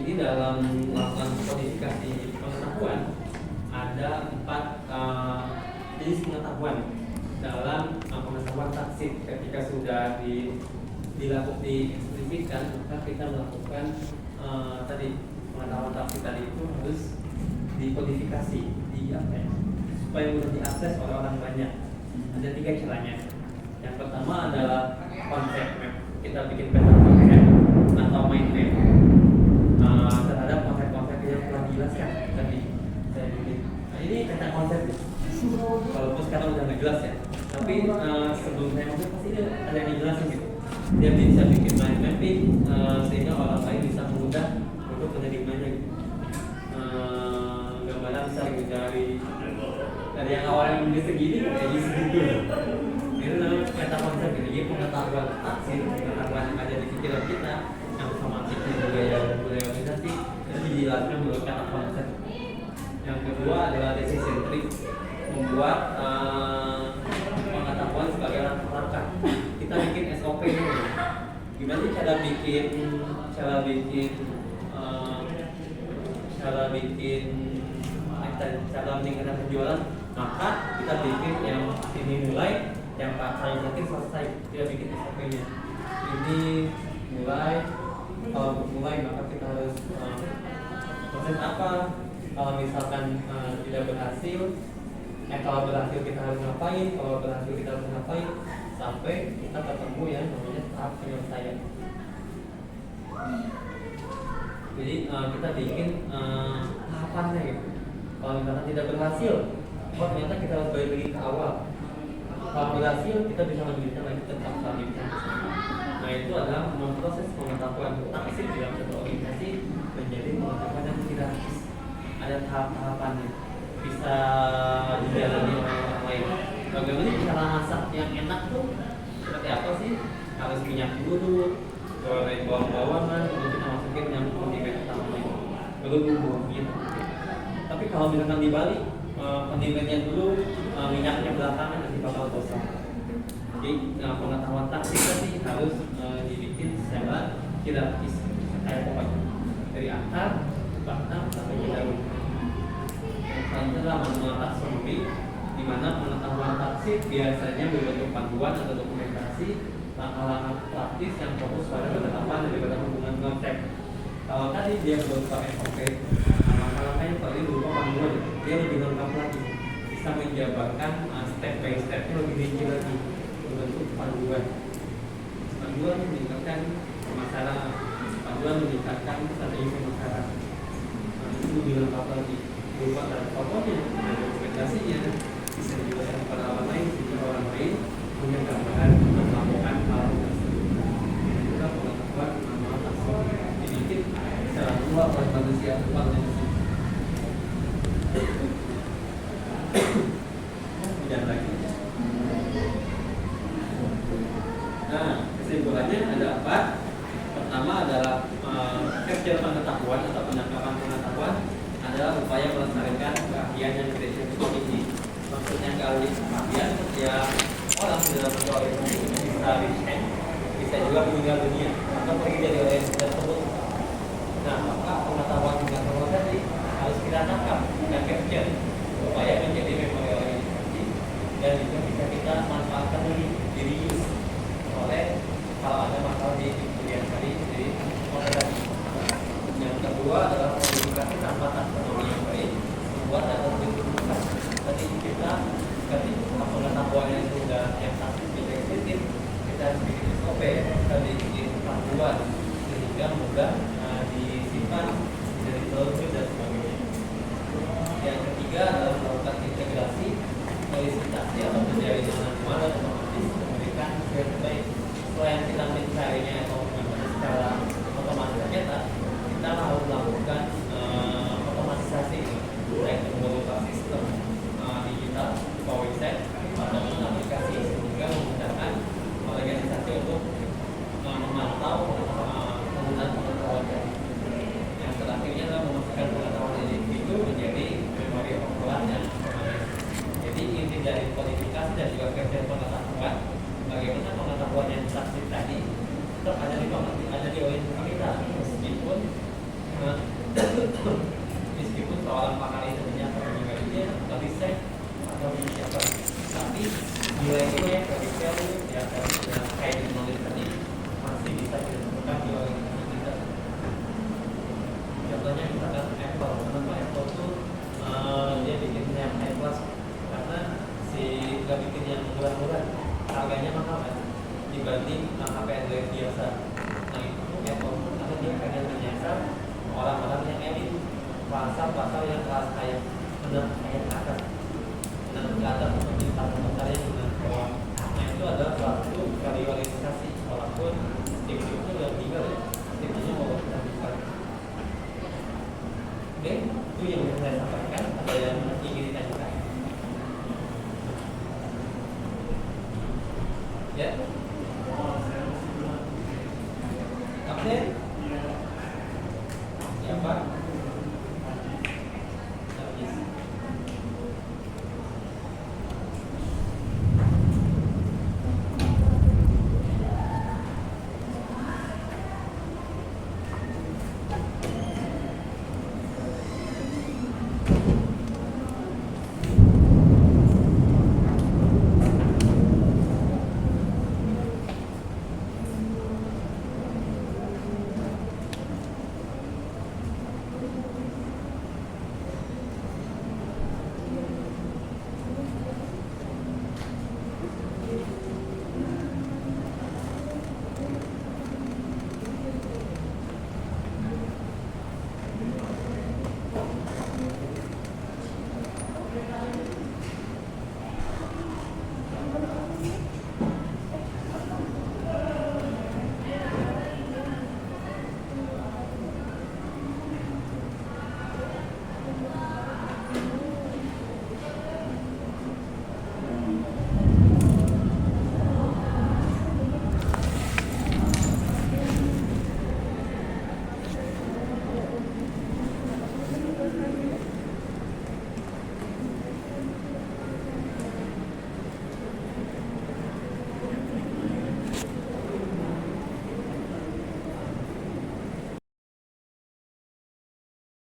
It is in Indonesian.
ini dalam melakukan kodifikasi pengetahuan ada 4 jenis pengetahuan dalam pengetahuan taksib. Ketika sudah dieksplisitkan, maka kita melakukan tadi pengetahuan taksib tadi itu harus dikodifikasi, supaya mudah diakses oleh orang banyak. Ada 3 caranya. Yang pertama adalah konsep map. Kita bikin peta konsep atau mind map terhadap konsep-konsep yang telah dijelaskan tadi saya bikin. Nah, ini peta konsep, walaupun sekarang udah nggak jelas ya. Tapi sebelum saya masuk pasti ada yang dijelasin gitu. Dia bisa bikin mind mapping sehingga orang lain bisa mudah untuk menerimanya gitu. Gambaran bisa dari yang awalnya menjadi segini jadi segitu. Itu namanya peta konsep gitu. Jadi pengetahuan taksib, pengetahuan yang ada di pikiran kita yang otomatis di budaya organisasi itu dijelaskan melalui peta konsep. Yang kedua adalah decision tree, membuat pengetahuan sebagai langkah-langkah. Kita bikin SOP dulu. Gimana sih cara meningkatkan penjualan? Maka kita bikin yang ini mulai, yang paling penting selesai. Kita bikin SOP-nya. Ini mulai, kalau mulai maka kita harus proses apa? Kalau misalkan tidak berhasil, kalau berhasil kita harus ngapain? Kalau berhasil kita harus ngapain? Sampai kita ketemu yang namanya tahap penyelesaian. Jadi kita bikin tahapannya gitu. Kalau misalkan tidak berhasil, ternyata kita harus balik lagi ke awal. Kalau berhasil, kita bisa lanjutkan lagi ke tahap selanjutnya. Nah, itu adalah memproses pengetahuan taksib dalam satu organisasi menjadi pengetahuan yang tidak ada tahap-tahapannya, bisa dijalani oleh orang lain. Bagaimana cara masak yang enak tuh seperti apa sih? Harus minyak dulu, goreng bawang-bawangan, kemudian kita masukin yang kondimen utamanya, baru bumbu gitu. Tapi kalau misalkan dibalik, kondimennya dulu, minyaknya belakangan, nanti bakal gosong. Jadi pengetahuan taksib tadi harus dibikin secara hierarkis, kayak pokoknya dari akar, batang sampai ke daun. Selanjutnya adalah manual taksonomi, di mana pengetahuan taksib biasanya berbentuk panduan atau dokumentasi langkah-langkah praktis yang fokus pada penetapan daripada hubungan konsep. Kalau tadi dia berupa SOP, langkah-langkahnya paling berupa panduan, dia lebih lengkap lagi, bisa menjabarkan step by stepnya lebih rinci lagi, berbentuk panduan. Panduan meningkatkan pemasaran, panduan meningkatkan strategi pemasaran. Itu lebih lengkap lagi, berupa dari fotonya, dan dokumentasinya, bisa dijelaskan kepada orang lain sehingga orang lain punya gambaran melakukan hal tersebut. Itu juga pengetahuan manual taksonomi dibikin secara luas oleh manusia. Kemudian lagi. Nah, kesimpulannya ada 4. Pertama adalah capture pengetahuan atau penangkapan pengetahuan adalah upaya melestarikan keahlian yang berdefinisi. Maksudnya keahlian ya orang di dalam organisasi bisa resign, bisa juga meninggal dunia atau pergi dari organisasi tersebut. Nah, maka pengetahuan tadi harus kita tangkap dan capture supaya menjadi memori organisasi dan juga bisa kita manfaatkan lagi, di-reuse oleh kalau ada masalah di kemudian hari di organisasi. Yang kedua adalah komunikasi tanpa taksonomi yang baik, membuat ada bentuk tadi kita ketika pengetahuan yang sudah yang satu tidak eksplisit, kita harus bikin SOP, kita bikin panduan sehingga mudah disimpan, bisa ditelusuri dan sebagainya. Yang ketiga adalah melakukan integrasi, solisitasi atau penjaringan manual dan otomatis memberikan feedback. Selain kita mencarinya atau secara otomatis ternyata kita harus melakukan otomatisasi, baik berupa sistem digital, PowerSet, ataupun aplikasi sehingga memudahkan organisasi untuk memantau penggunaan pengetahuan. Yang terakhirnya adalah memastikan pengetahuan individu menjadi memori obrolan yang permanen. Jadi inti dari kodifikasi dan juga capture pengetahuan, bagaimana pengetahuan yang taksib tadi tetap ada di organisasi kita, meskipun Nah, meskipun seorang pakar itu menyatakan dia tapi saya atau siapa, tapi nilai-nilai ketika ya kayak di knowledge tadi masih bisa ditemukan di organisasi kita. Contohnya misalkan Apple, kenapa Apple tuh dia bikin yang high class, karena si nggak bikin yang murah-murah, harganya mahal kan dibanding HP Android biasa. Nah itu Apple karena dia pengen menyasar orang-orang yang elit, pasar-pasar yang kelas kayak menengah kayak ke atas, menengah ke atas untuk pasar yang menengah ke bawah. Nah itu adalah suatu priorisasi, walaupun Steve Jobs itu udah tinggal ya, Steve Jobs mau kita buka. Oke, itu yang bisa saya sampaikan. Ada yang ingin ditanyakan? Ya. Oke.